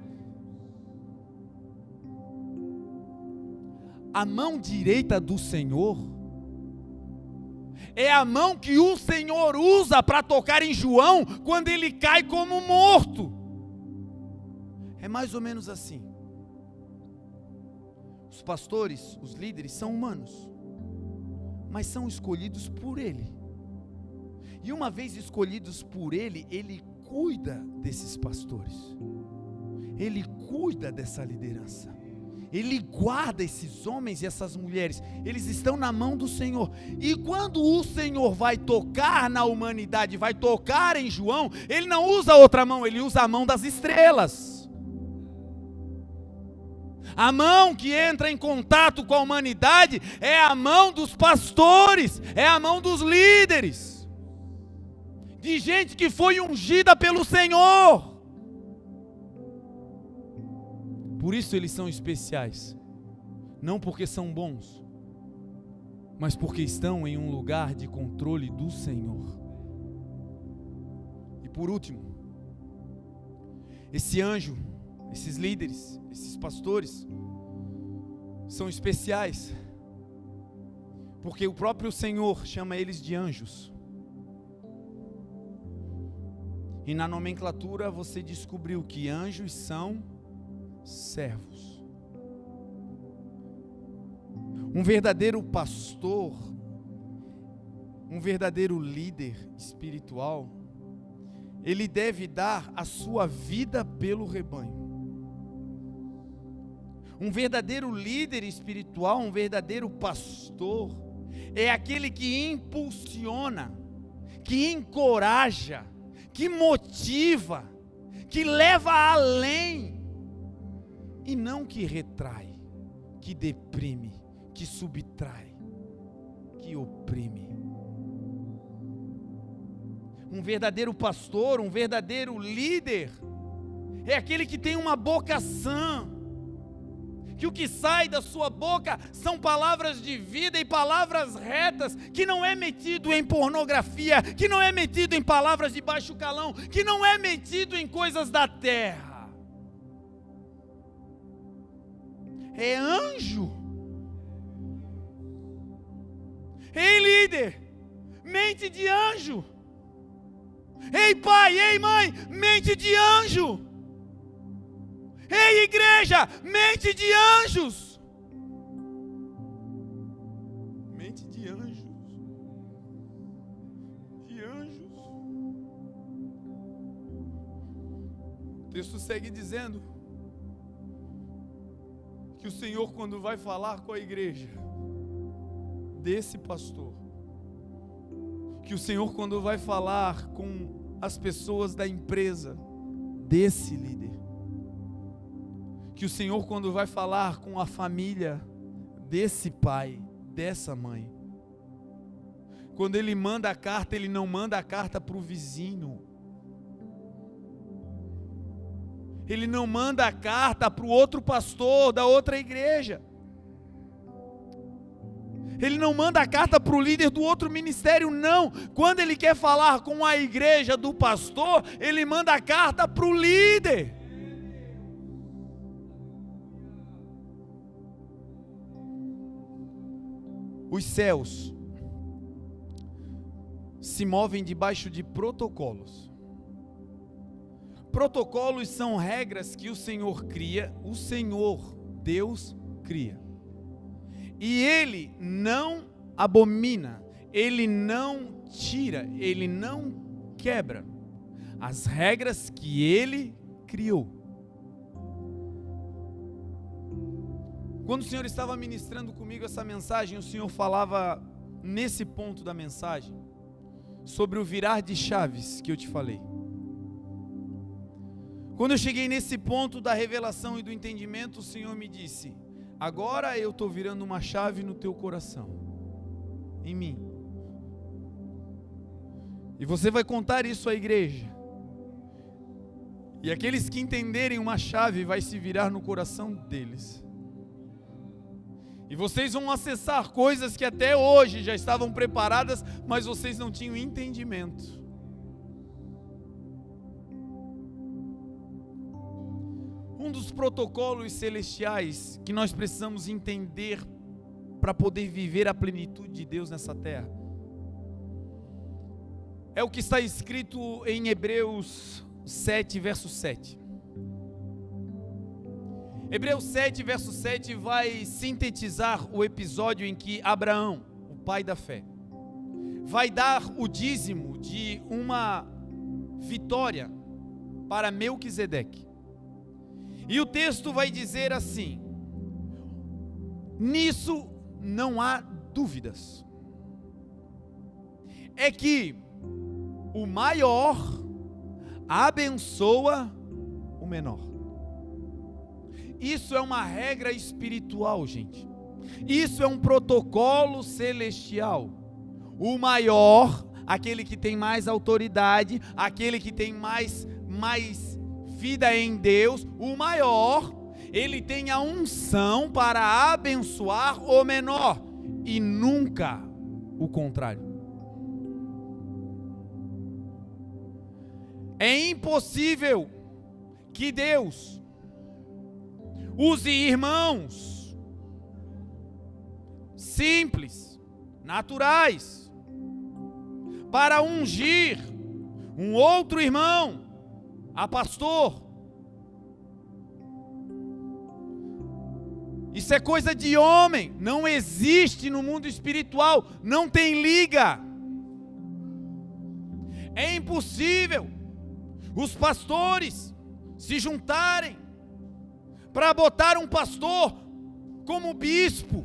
A mão direita do Senhor É a mão que o Senhor usa para tocar em João quando ele cai como morto. É mais ou menos assim. Os pastores, os líderes são humanos, mas são escolhidos por Ele. E uma vez escolhidos por Ele, Ele cuida desses pastores. Ele cuida dessa liderança. Ele guarda esses homens e essas mulheres. Eles estão na mão do Senhor. E quando o Senhor vai tocar na humanidade, vai tocar em João, Ele não usa outra mão, Ele usa a mão das estrelas. A mão que entra em contato com a humanidade é a mão dos pastores, é a mão dos líderes, de gente que foi ungida pelo Senhor. Por isso eles são especiais, não porque são bons, mas porque estão em um lugar de controle do Senhor. E por último, esse anjo, esses líderes, esses pastores, são especiais, porque o próprio Senhor chama eles de anjos. E na nomenclatura você descobriu que anjos são servos. Um verdadeiro pastor, um verdadeiro líder espiritual, ele deve dar a sua vida pelo rebanho. Um verdadeiro líder espiritual, um verdadeiro pastor, é aquele que impulsiona, que encoraja, que motiva, que leva além, e não que retrai, que deprime, que subtrai, que oprime. Um verdadeiro pastor, um verdadeiro líder, é aquele que tem uma boca sã, que o que sai da sua boca são palavras de vida e palavras retas, que não é metido em pornografia, que não é metido em palavras de baixo calão, que não é metido em coisas da terra. É anjo. Ei, líder, mente de anjo. Ei, pai, ei, mãe, mente de anjo. Ei, igreja, mente de anjos. Mente de anjos. De anjos. O texto segue dizendo que o Senhor, quando vai falar com a igreja desse pastor, que o Senhor, quando vai falar com as pessoas da empresa desse líder, que o Senhor, quando vai falar com a família desse pai, dessa mãe, quando Ele manda a carta, Ele não manda a carta para o vizinho, Ele não manda a carta para o outro pastor da outra igreja, Ele não manda a carta para o líder do outro ministério, não. Quando Ele quer falar com a igreja do pastor, Ele manda a carta para o líder. Os céus se movem debaixo de protocolos. Protocolos são regras que o Senhor cria, o Senhor, Deus, cria. E Ele não abomina, Ele não tira, Ele não quebra as regras que Ele criou. Quando o Senhor estava ministrando comigo essa mensagem, o Senhor falava nesse ponto da mensagem sobre o virar de chaves que eu te falei. Quando eu cheguei nesse ponto da revelação e do entendimento, o Senhor me disse: agora eu estou virando uma chave no teu coração, em mim. E você vai contar isso à igreja. E aqueles que entenderem uma chave vai se virar no coração deles. E vocês vão acessar coisas que até hoje já estavam preparadas, mas vocês não tinham entendimento. Um dos protocolos celestiais que nós precisamos entender para poder viver a plenitude de Deus nessa terra É o que está escrito em Hebreus 7, verso 7. Hebreus 7, verso 7 vai sintetizar o episódio em que Abraão, o pai da fé, vai dar o dízimo de uma vitória para Melquisedeque. E o texto vai dizer assim: nisso não há dúvidas, é que o maior abençoa o menor. Isso é uma regra espiritual, gente. Isso é um protocolo celestial. O maior, aquele que tem mais autoridade, aquele que tem mais vida em Deus, o maior, ele tem a unção para abençoar o menor, e nunca o contrário. É impossível que Deus use irmãos simples, naturais, para ungir um outro irmão a pastor. Isso é coisa de homem, não existe no mundo espiritual, não tem liga. É impossível os pastores se juntarem para botar um pastor como bispo.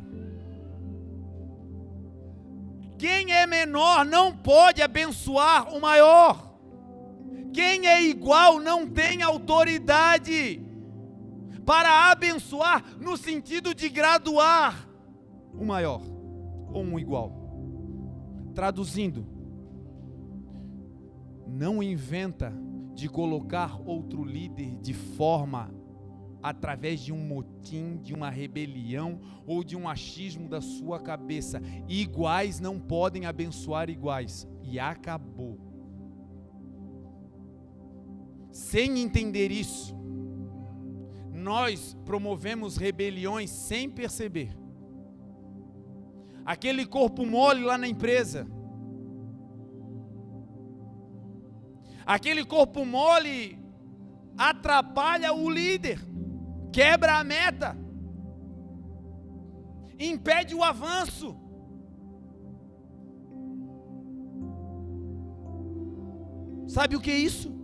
Quem é menor não pode abençoar o maior. Quem é igual não tem autoridade para abençoar no sentido de graduar o maior ou um igual. Traduzindo, não inventa de colocar outro líder de forma através de um motim, de uma rebelião ou de um achismo da sua cabeça. Iguais não podem abençoar iguais. E acabou. Sem entender isso, nós promovemos rebeliões sem perceber. Aquele corpo mole lá na empresa, aquele corpo mole atrapalha o líder, quebra a meta, impede o avanço. Sabe o que é isso?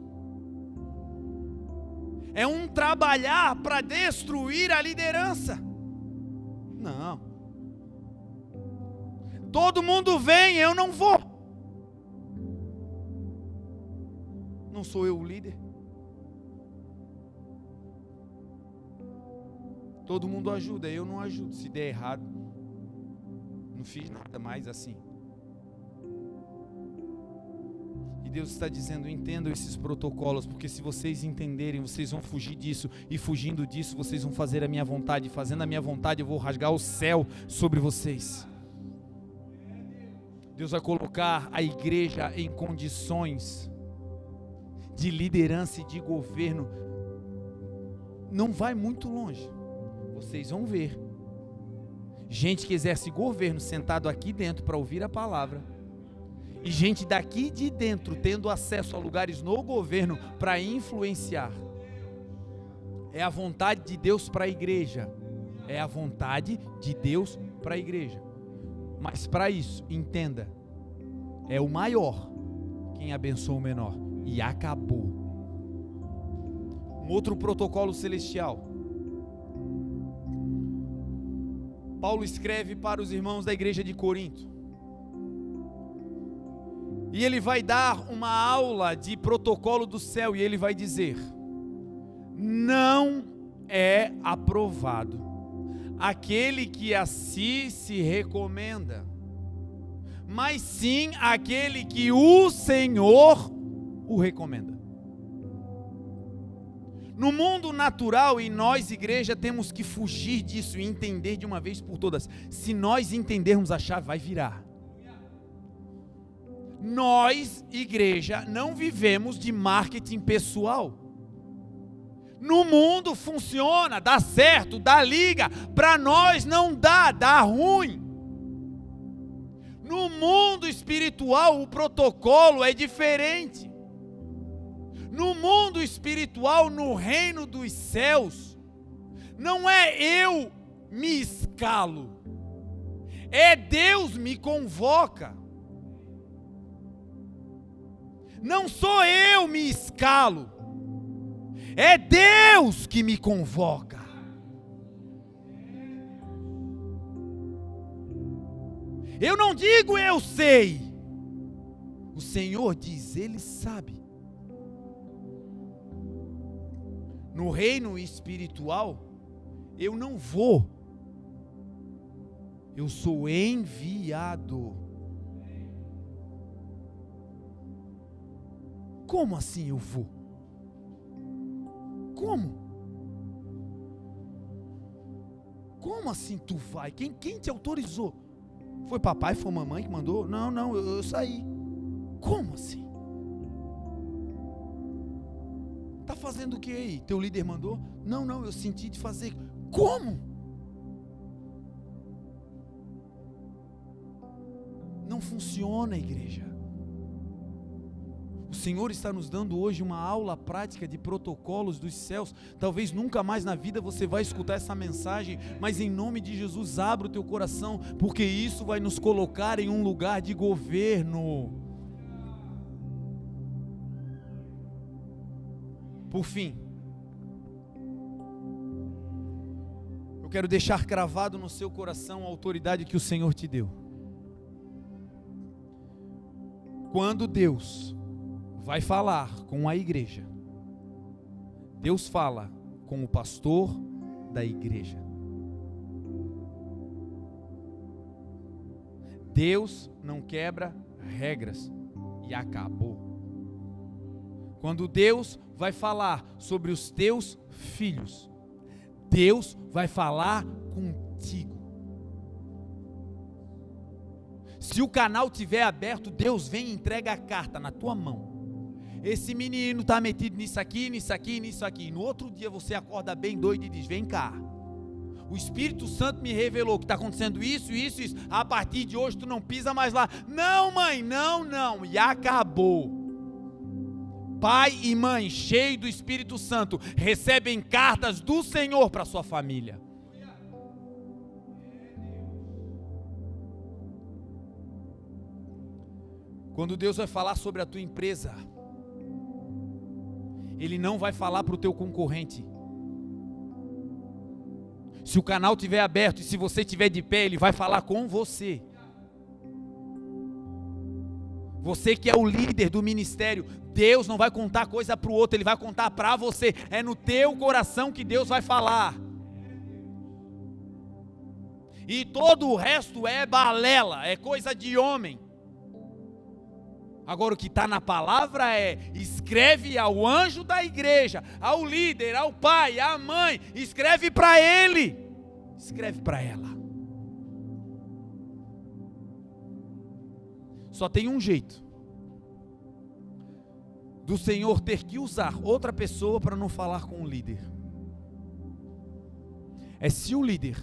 É um trabalhar para destruir a liderança. Não. Todo mundo vem, eu não vou. Não sou eu o líder? Todo mundo ajuda, eu não ajudo. Se der errado, não fiz nada mais assim. E Deus está dizendo: entendam esses protocolos, porque se vocês entenderem, vocês vão fugir disso, e fugindo disso, vocês vão fazer a minha vontade, e fazendo a minha vontade, eu vou rasgar o céu sobre vocês. Deus vai colocar a igreja em condições de liderança e de governo. Não vai muito longe, vocês vão ver gente que exerce governo sentado aqui dentro para ouvir a palavra, e gente daqui de dentro tendo acesso a lugares no governo para influenciar. É a vontade de Deus para a igreja. É a vontade de Deus para a igreja. Mas para isso, entenda, é o maior quem abençoa o menor. E acabou. Um outro protocolo celestial. Paulo escreve para os irmãos da igreja de Corinto. E ele vai dar uma aula de protocolo do céu, e ele vai dizer: não é aprovado aquele que a si se recomenda, mas sim aquele que o Senhor o recomenda. No mundo natural, e nós, igreja, temos que fugir disso e entender de uma vez por todas. Se nós entendermos, a chave vai virar. Nós, igreja, não vivemos de marketing pessoal. No mundo funciona, dá certo, dá liga. Para nós não dá, dá ruim. No mundo mundo espiritual, o protocolo é diferente. No mundo espiritual, no reino dos céus, não é eu me escalo, é Deus me convoca. Não sou eu me escalo, é Deus que me convoca. Eu não digo eu sei, o Senhor diz, Ele sabe. No reino espiritual, eu não vou, eu sou enviado. Como assim eu vou? Como? Como assim tu vai? Quem te autorizou? Foi papai, foi mamãe que mandou? Não, eu saí. Como assim? Tá fazendo o que aí? Teu líder mandou? Não, eu senti de fazer. Como? Não funciona, igreja. O Senhor está nos dando hoje uma aula prática de protocolos dos céus. Talvez nunca mais na vida você vai escutar essa mensagem, mas em nome de Jesus, abra o teu coração, porque isso vai nos colocar em um lugar de governo. Por fim, eu quero deixar cravado no seu coração a autoridade que o Senhor te deu. Quando Deus vai falar com a igreja, Deus fala com o pastor da igreja. Deus não quebra regras e acabou. Quando Deus vai falar sobre os teus filhos, Deus vai falar contigo. Se o canal estiver aberto, Deus vem e entrega a carta na tua mão. Esse menino está metido nisso aqui, nisso aqui, nisso aqui. No outro dia você acorda bem doido e diz, vem cá. O Espírito Santo me revelou que está acontecendo isso. A partir de hoje tu não pisa mais lá. Não, mãe, não. E acabou. Pai e mãe, cheios do Espírito Santo, recebem cartas do Senhor para sua família. Quando Deus vai falar sobre a tua empresa, Ele não vai falar para o teu concorrente. Se o canal estiver aberto e se você estiver de pé, Ele vai falar com você. Você que é o líder do ministério, Deus não vai contar coisa para o outro, Ele vai contar para você. É no teu coração que Deus vai falar. E todo o resto é balela, é coisa de homem. Agora o que está na palavra é, escreve ao anjo da igreja, ao líder, ao pai, à mãe, escreve para ele, escreve para ela. Só tem um jeito do Senhor ter que usar outra pessoa para não falar com o líder. É se o líder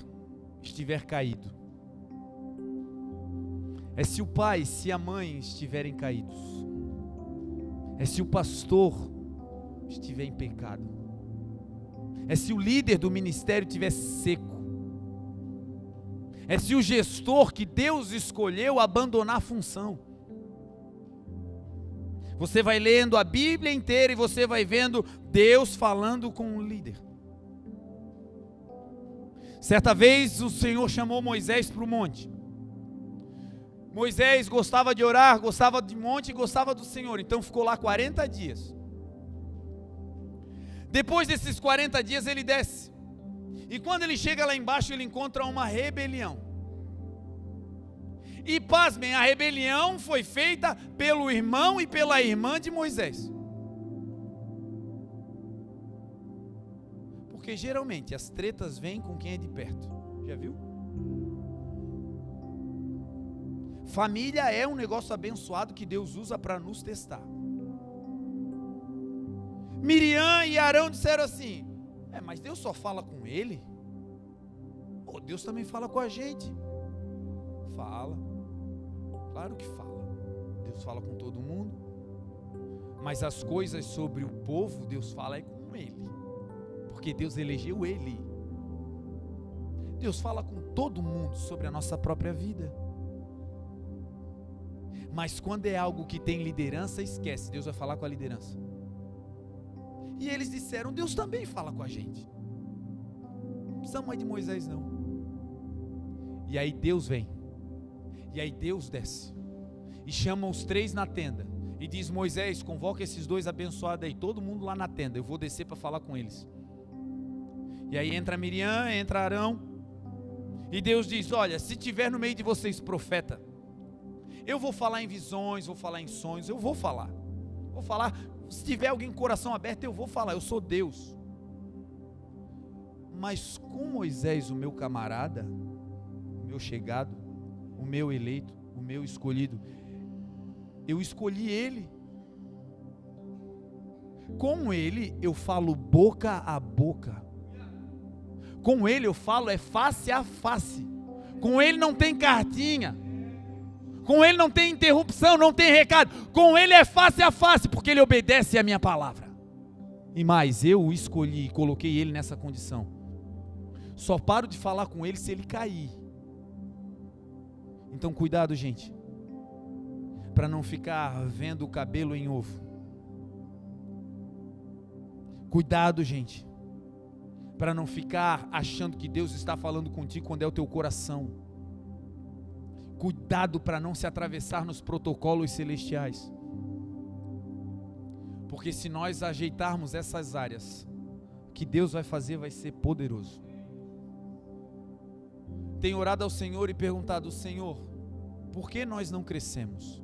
estiver caído. É se o pai, se a mãe estiverem caídos. É se o pastor estiver em pecado. É se o líder do ministério estiver seco. É se o gestor que Deus escolheu abandonar a função. Você vai lendo a Bíblia inteira e você vai vendo Deus falando com o líder. Certa vez o Senhor chamou Moisés para o monte. Moisés gostava de orar, gostava de monte e gostava do Senhor, então ficou lá 40 dias. Depois desses 40 dias ele desce, e quando ele chega lá embaixo ele encontra uma rebelião. E pasmem, a rebelião foi feita pelo irmão e pela irmã de Moisés. Porque geralmente as tretas vêm com quem é de perto, já viu? Família é um negócio abençoado que Deus usa para nos testar. Miriam e Arão disseram assim, mas Deus só fala com ele? Deus também fala com a gente. Fala. Claro que fala. Deus fala com todo mundo. Mas as coisas sobre o povo, Deus fala é com ele. Porque Deus elegeu ele. Deus fala com todo mundo sobre a nossa própria vida. Mas quando é algo que tem liderança, esquece, Deus vai falar com a liderança. E eles disseram, Deus também fala com a gente. Não precisamos mais de Moisés não. E aí Deus vem. E aí Deus desce. E chama os 3 na tenda. E diz, Moisés, convoca esses 2 abençoados aí, todo mundo lá na tenda, eu vou descer para falar com eles. E aí entra Miriam, entra Arão. E Deus diz, olha, se tiver no meio de vocês profeta, eu vou falar em visões, vou falar em sonhos, eu vou falar. Vou falar, se tiver alguém com coração aberto, eu vou falar, eu sou Deus. Mas com Moisés, o meu camarada, o meu chegado, o meu eleito, o meu escolhido, eu escolhi ele. Com ele eu falo boca a boca. Com ele eu falo face a face. Com ele não tem cartinha. Com ele não tem interrupção, não tem recado. Com ele é face a face, porque ele obedece à minha palavra. E mais, eu o escolhi, coloquei ele nessa condição. Só paro de falar com ele se ele cair. Então cuidado, gente, para não ficar vendo o cabelo em ovo. Cuidado, gente, para não ficar achando que Deus está falando contigo quando é o teu coração. Cuidado para não se atravessar nos protocolos celestiais. Porque se nós ajeitarmos essas áreas, o que Deus vai fazer vai ser poderoso. Tenho orado ao Senhor e perguntado, Senhor, por que nós não crescemos?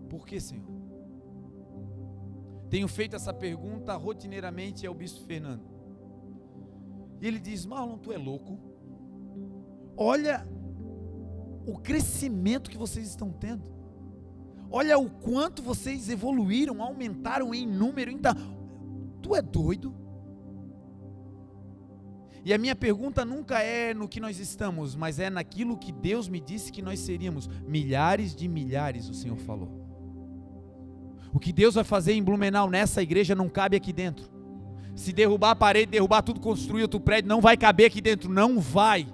Por que, Senhor? Tenho feito essa pergunta rotineiramente ao Bispo Fernando. E ele diz, Marlon, tu é louco? Olha o crescimento que vocês estão tendo. Olha o quanto vocês evoluíram, aumentaram em número. Então, tu é doido? E a minha pergunta nunca é no que nós estamos, mas é naquilo que Deus me disse que nós seríamos. Milhares de milhares, o Senhor falou. O que Deus vai fazer em Blumenau, nessa igreja, não cabe aqui dentro. Se derrubar a parede, derrubar tudo, construir outro prédio, não vai caber aqui dentro, não vai.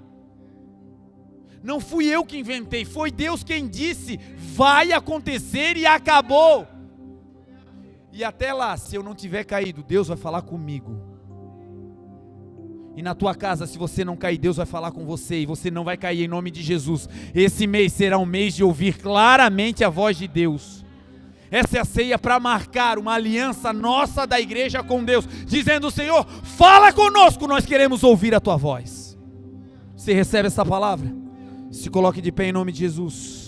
Não fui eu que inventei, foi Deus quem disse, vai acontecer e acabou. E até lá, se eu não tiver caído, Deus vai falar comigo. E na tua casa, se você não cair, Deus vai falar com você, e você não vai cair em nome de Jesus. Esse mês será um mês de ouvir claramente a voz de Deus. Essa é a ceia para marcar uma aliança nossa da igreja com Deus, dizendo, Senhor, fala conosco, nós queremos ouvir a tua voz. Você recebe essa palavra? Se coloque de pé em nome de Jesus.